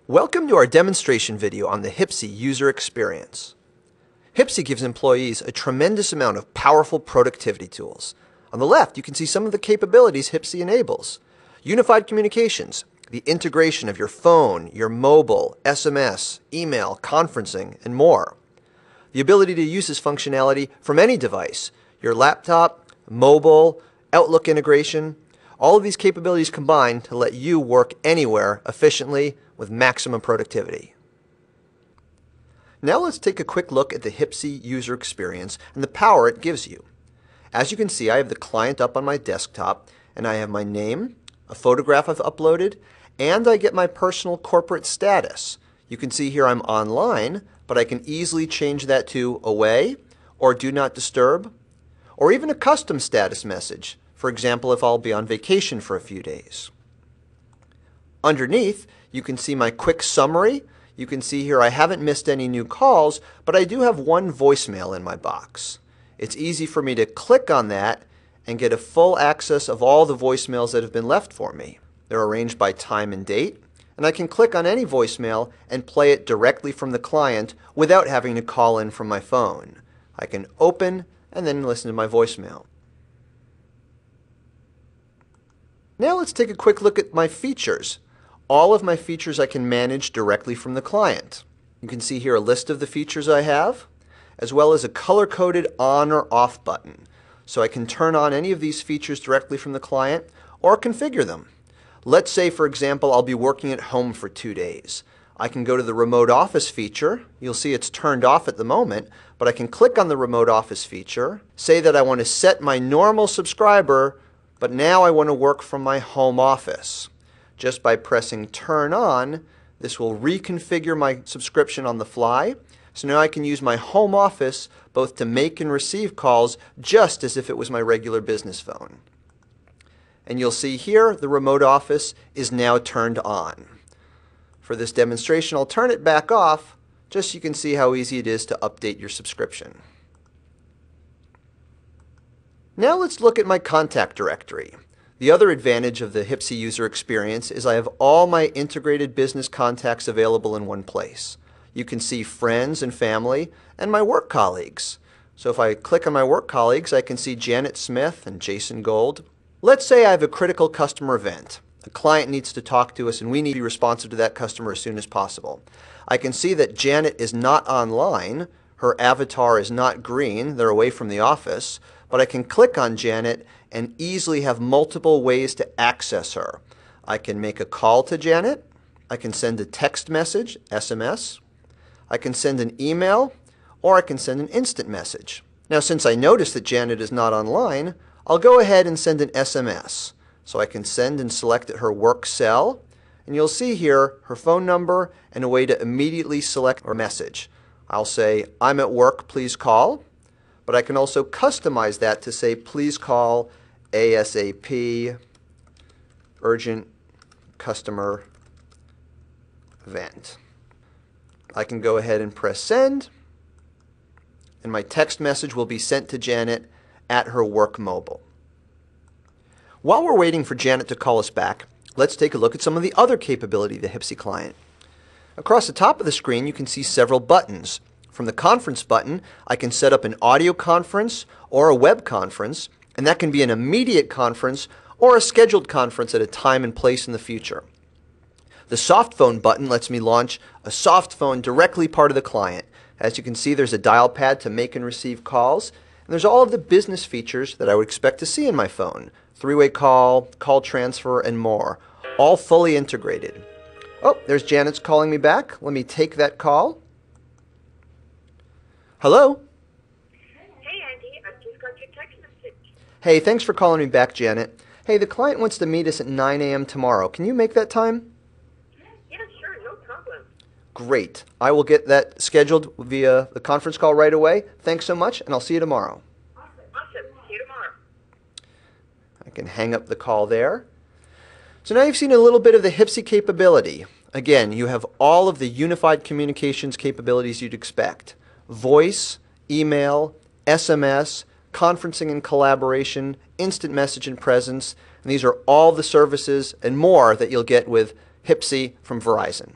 Welcome to our demonstration video on the HIPC user experience. HIPC gives employees a tremendous amount of powerful productivity tools. On the left, you can see some of the capabilities HIPC enables. Unified communications, the integration of your phone, your mobile, SMS, email, conferencing, and more. The ability to use this functionality from any device, your laptop, mobile, Outlook integration. All of these capabilities combine to let you work anywhere efficiently with maximum productivity. Now let's take a quick look at the HIPC user experience and the power it gives you. As you can see, I have the client up on my desktop, and I have my name, a photograph I've uploaded, and I get my personal corporate status. You can see here I'm online, but I can easily change that to away or do not disturb, or even a custom status message. For example, if I'll be on vacation for a few days. Underneath, you can see my quick summary. You can see here I haven't missed any new calls, but I do have one voicemail in my box. It's easy for me to click on that and get a full access of all the voicemails that have been left for me. They're arranged by time and date, and I can click on any voicemail and play it directly from the client without having to call in from my phone. I can open and then listen to my voicemail. Now let's take a quick look at my features. All of my features I can manage directly from the client. You can see here a list of the features I have, as well as a color-coded on or off button. So I can turn on any of these features directly from the client or configure them. Let's say, for example, I'll be working at home for 2 days. I can go to the remote office feature. You'll see it's turned off at the moment, but I can click on the remote office feature, say that I want to set my normal subscriber, but now I want to work from my home office. Just by pressing turn on, this will reconfigure my subscription on the fly. So now I can use my home office both to make and receive calls just as if it was my regular business phone. And you'll see here the remote office is now turned on. For this demonstration, I'll turn it back off just so you can see how easy it is to update your subscription. Now let's look at my contact directory. The other advantage of the HIPC user experience is I have all my integrated business contacts available in one place. You can see friends and family and my work colleagues. So if I click on my work colleagues, I can see Janet Smith and Jason Gold. Let's say I have a critical customer event. A client needs to talk to us and we need to be responsive to that customer as soon as possible. I can see that Janet is not online. Her avatar is not green. They're away from the office. But I can click on Janet and easily have multiple ways to access her. I can make a call to Janet. I can send a text message, SMS. I can send an email, or I can send an instant message. Now, since I notice that Janet is not online, I'll go ahead and send an SMS. So I can send and select her work cell, and you'll see here her phone number and a way to immediately select her message. I'll say, "I'm at work, please call." But I can also customize that to say, "Please call ASAP, urgent customer event." I can go ahead and press send, and my text message will be sent to Janet at her work mobile. While we're waiting for Janet to call us back, let's take a look at some of the other capability of the HIPC client. Across the top of the screen, you can see several buttons. From the conference button, I can set up an audio conference or a web conference, and that can be an immediate conference or a scheduled conference at a time and place in the future. The soft phone button lets me launch a soft phone directly part of the client. As you can see, there's a dial pad to make and receive calls, and there's all of the business features that I would expect to see in my phone. Three-way call, call transfer, and more, all fully integrated. Oh, there's Janet's calling me back. Let me take that call. Hello? Hey, Andy, I just got your text message. Hey, thanks for calling me back, Janet. Hey, the client wants to meet us at 9 a.m. tomorrow. Can you make that time? Yeah, sure, no problem. Great. I will get that scheduled via the conference call right away. Thanks so much, and I'll see you tomorrow. Awesome. See you tomorrow. I can hang up the call there. So now you've seen a little bit of the HIPC capability. Again, you have all of the unified communications capabilities you'd expect. Voice, email, SMS, conferencing and collaboration, instant message and presence, and these are all the services and more that you'll get with HIPC from Verizon.